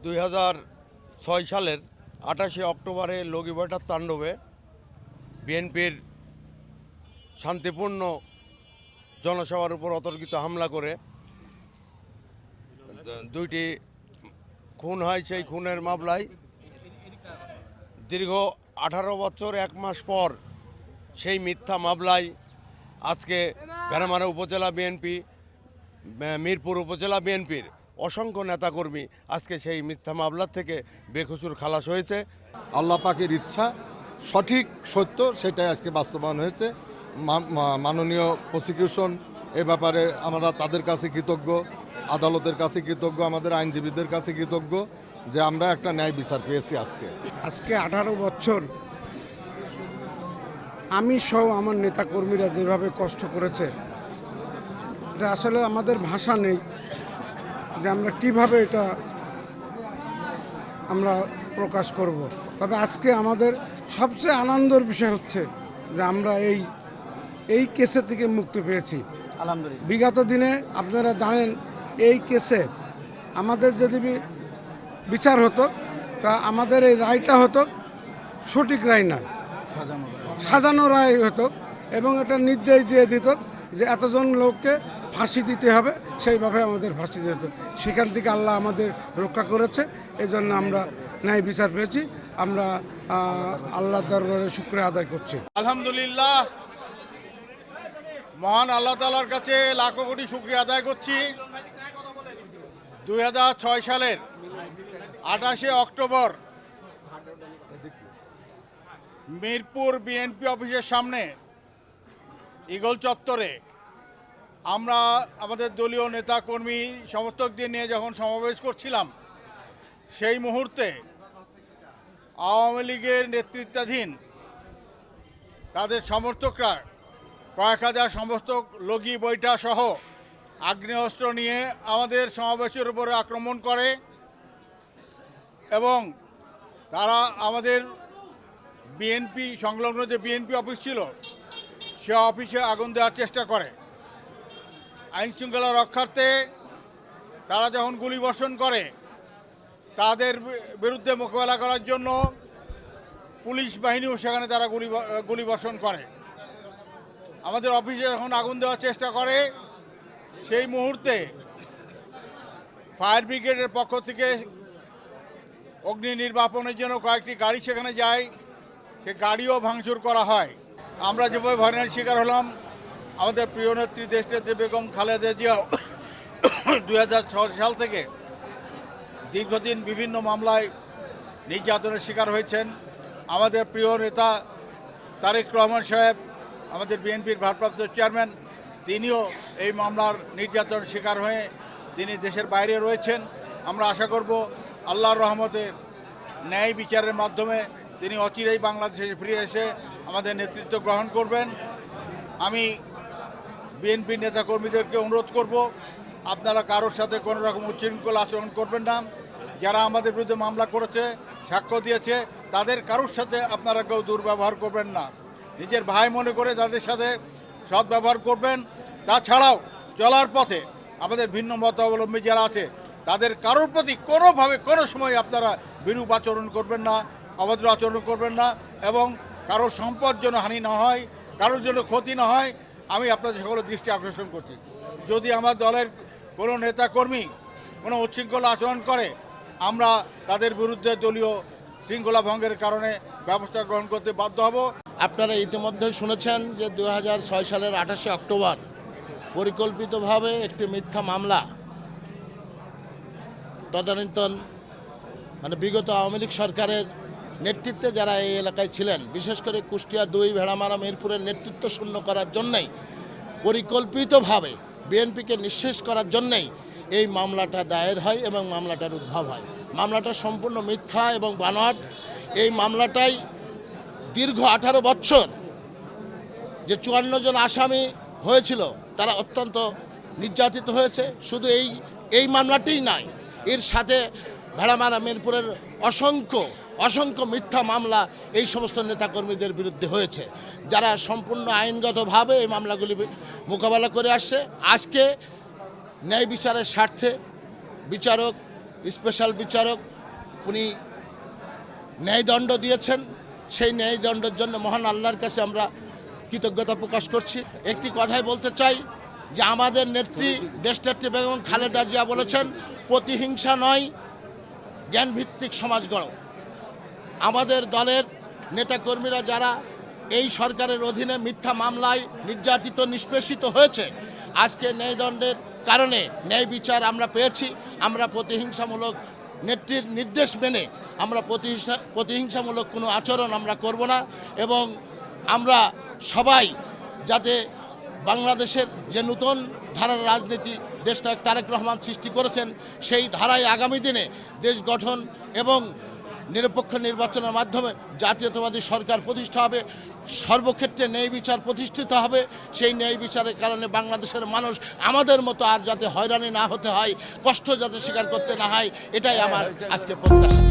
2006 সালের 28শে অক্টোবরে লগিবাটার তাণ্ডবে বিএনপির শান্তিপূর্ণ জনসভার উপর অতর্কিত হামলা করে দুইটি খুন হয়। সেই খুনের মামলায় দীর্ঘ 18 বছর 1 মাস পর সেই মিথ্যা মামলায় আজকে ভেড়ামারা উপজেলা বিএনপি, মিরপুর উপজেলা বিএনপির অসংখ্য নেতাকর্মী আজকে সেই মিথ্যা মামলার থেকে বেকসুর খালাস হয়েছে। আল্লাহ পাকের ইচ্ছা সঠিক সত্য সেটাই আজকে বাস্তবায়ন হয়েছে। মাননীয় প্রসিকিউশন এ ব্যাপারে আমরা তাদের কাছে কৃতজ্ঞ, আদালতের কাছে কৃতজ্ঞ, আমাদের আইনজীবীদের কাছে কৃতজ্ঞ যে আমরা একটা ন্যায় বিচার পেয়েছি। আজকে 18 বছর আমি সহ আমার নেতাকর্মীরা যেভাবে কষ্ট করেছে, এটা আসলে আমাদের ভাষা নেই যে আমরা কিভাবে এটা আমরা প্রকাশ করব। তবে আজকে আমাদের সবচেয়ে আনন্দের বিষয় হচ্ছে যে আমরা এই কেসে থেকে মুক্তি পেয়েছি আলহামদুলিল্লাহ। বিগত দিনে আপনারা জানেন এই কেসে আমাদের যদি বিচার হতো তা আমাদের এই রায়টা হতো সঠিক রায় না, সাজানো রায় হতো এবং এটা নির্দেশ দিয়ে দিত যে এতজন লোককে ফাঁসি দিতে হবে, সেইভাবে আমাদের ফাঁসি দিতে হতো। সেখান থেকে আল্লাহ আমাদের রক্ষা করেছে, এই জন্য আমরা ন্যায় বিচার পেয়েছি। আমরা আল্লাহর দরবারে শুকরিয়া আদায় করছি। আলহামদুলিল্লাহ, মহান আল্লাহ তাআলার কাছে লাখো কোটি শুকরিয়া আদায় করছি। 2006 সালের 28শে অক্টোবর মিরপুর বিএনপি অফিসের সামনে ঈগল চত্বরে আমরা আমাদের দলীয় নেতা কর্মী সমর্থকদের নিয়ে যখন সমাবেশ করছিলাম, সেই মুহূর্তে আওয়ামী লীগের নেতৃত্বাধীন তাদের সমর্থকরা কয়েক হাজার সমর্থক লগি বৈঠা সহ আগ্নেয়াস্ত্র নিয়ে আমাদের সমাবেশের উপরে আক্রমণ করে এবং তারা আমাদের বিএনপি সংলগ্ন যে বিএনপি অফিস ছিল সে অফিসে আগুন দেওয়ার চেষ্টা করে। আইনশৃঙ্খলা রক্ষার্থে তারা যখন গুলিবর্ষণ করে, তাদের বিরুদ্ধে মোকাবেলা করার জন্য পুলিশ বাহিনীও সেখানে তারা গুলিবর্ষণ করে। আমাদের অফিসে যখন আগুন দেওয়ার চেষ্টা করে, সেই মুহূর্তে ফায়ার ব্রিগেডের পক্ষ থেকে অগ্নি নির্বাপনের জন্য কয়েকটি গাড়ি সেখানে যায়, সে গাড়িও ভাঙচুর করা হয়। আমরা যেভাবে ভয়নের শিকার হলাম, আমাদের প্রিয় নেত্রী দেশনেত্রী বেগম খালেদা জিয়া 2006 সাল থেকে দীর্ঘদিন বিভিন্ন মামলায় নির্যাতনের শিকার হয়েছেন। আমাদের প্রিয় নেতা তারেক রহমান সাহেব, আমাদের বিএনপির ভারপ্রাপ্ত চেয়ারম্যান, তিনিও এই মামলার নির্যাতনের শিকার হয়ে তিনি দেশের বাইরে রয়েছেন। আমরা আশা করব আল্লাহর রহমতে ন্যায় বিচারের মাধ্যমে তিনি অচিরেই বাংলাদেশে ফিরে এসে আমাদের নেতৃত্ব গ্রহণ করবেন। আমি বিএনপি নেতাকর্মীদেরকে অনুরোধ করব, আপনারা কারোর সাথে কোনো রকম উচ্ছৃঙ্খল আচরণ করবেন না। যারা আমাদের বিরুদ্ধে মামলা করেছে, সাক্ষ্য দিয়েছে, তাদের কারোর সাথে আপনারা কেউ দুর্ব্যবহার করবেন না। নিজের ভাই মনে করে তাদের সাথে সদ্ব্যবহার করবেন। তাছাড়াও চলার পথে আমাদের ভিন্ন মতাবলম্বী যারা আছে, তাদের কারোর প্রতি কোনোভাবে কোনো সময় আপনারা বিরূপ আচরণ করবেন না, অভদ্র আচরণ করবেন না এবং কারোর সম্পদ যেন হানি না হয়, কারোর জন্য ক্ষতি না হয়, আমি আপনাদের সকলের দৃষ্টি আকর্ষণ করছি। যদি আমার দলের কোনো নেতাকর্মী কোনো উচ্ছৃঙ্খল আচরণ করে, আমরা তাদের বিরুদ্ধে দলীয় শৃঙ্খলা ভঙ্গের কারণে ব্যবস্থা গ্রহণ করতে বাধ্য হব। আপনারা ইতিমধ্যে শুনেছেন যে 2006 সালের 28শে অক্টোবর পরিকল্পিতভাবে একটি মিথ্যা মামলা তদানীন্তন বিগত আওয়ামী লীগ সরকারের নেতৃত্বে যারা এই এলাকায় ছিলেন, বিশেষ করে কুষ্টিয়া 2, ভেড়ামারা, মিরপুরের নেতৃত্ব শূন্য করার জন্যই, পরিকল্পিতভাবে বিএনপিকে নিঃশেষ করার জন্যই এই মামলাটা দায়ের হয় এবং মামলাটার উদ্ভব হয়। মামলাটা সম্পূর্ণ মিথ্যা এবং বানোয়াট। এই মামলাটাই দীর্ঘ 18 বছর যে 54 জন আসামি হয়েছিল, তারা অত্যন্ত নির্যাতিত হয়েছে। শুধু এই মামলাটিই নয়, এর সাথে ভেড়ামারা, মিরপুরের অসংখ্য মিথ্যা মামলা এই সমস্ত নেতাকর্মীদের বিরুদ্ধে হয়েছে, যারা সম্পূর্ণ আইনগতভাবে এই মামলাগুলি মোকাবেলা করে আসছে। আজকে ন্যায় বিচারের স্বার্থে বিচারক, স্পেশাল বিচারক উনি ন্যায়দণ্ড দিয়েছেন। সেই ন্যায়দণ্ডের জন্য মহান আল্লাহর কাছে আমরা কৃতজ্ঞতা প্রকাশ করছি। একটি কথাই বলতে চাই যে আমাদের নেত্রী, দেশনেত্রী বেগম খালেদা জিয়া বলেছেন, প্রতিহিংসা নয়, জ্ঞানভিত্তিক সমাজ গড়ো। আমাদের দলের নেতাকর্মীরা যারা এই সরকারের অধীনে মিথ্যা মামলায় নির্যাতিত নিষ্পেষিত হয়েছে, আজকে ন্যায়দণ্ডের কারণে ন্যায় বিচার আমরা পেয়েছি। আমরা প্রতিহিংসামূলক নেত্রীর নির্দেশ মেনে আমরা প্রতিহিংসামূলক কোনো আচরণ আমরা করব না, এবং আমরা সবাই যাতে বাংলাদেশের যে নতুন ধারার রাজনীতি দেশনায়ক তারেক রহমান সৃষ্টি করেছেন, সেই ধারায় আগামী দিনে দেশ গঠন এবং নিরপেক্ষ নির্বাচনের মাধ্যমে জাতীয়তাবাদী সরকার প্রতিষ্ঠা হবে, সর্বক্ষেত্রে ন্যায় বিচার প্রতিষ্ঠিত হবে। সেই ন্যায় বিচারের কারণে বাংলাদেশের মানুষ আমাদের মতো আর যাতে হয়রানি না হতে হয়, কষ্ট যাতে স্বীকার করতে না হয়, এটাই আমার আজকে প্রত্যাশা।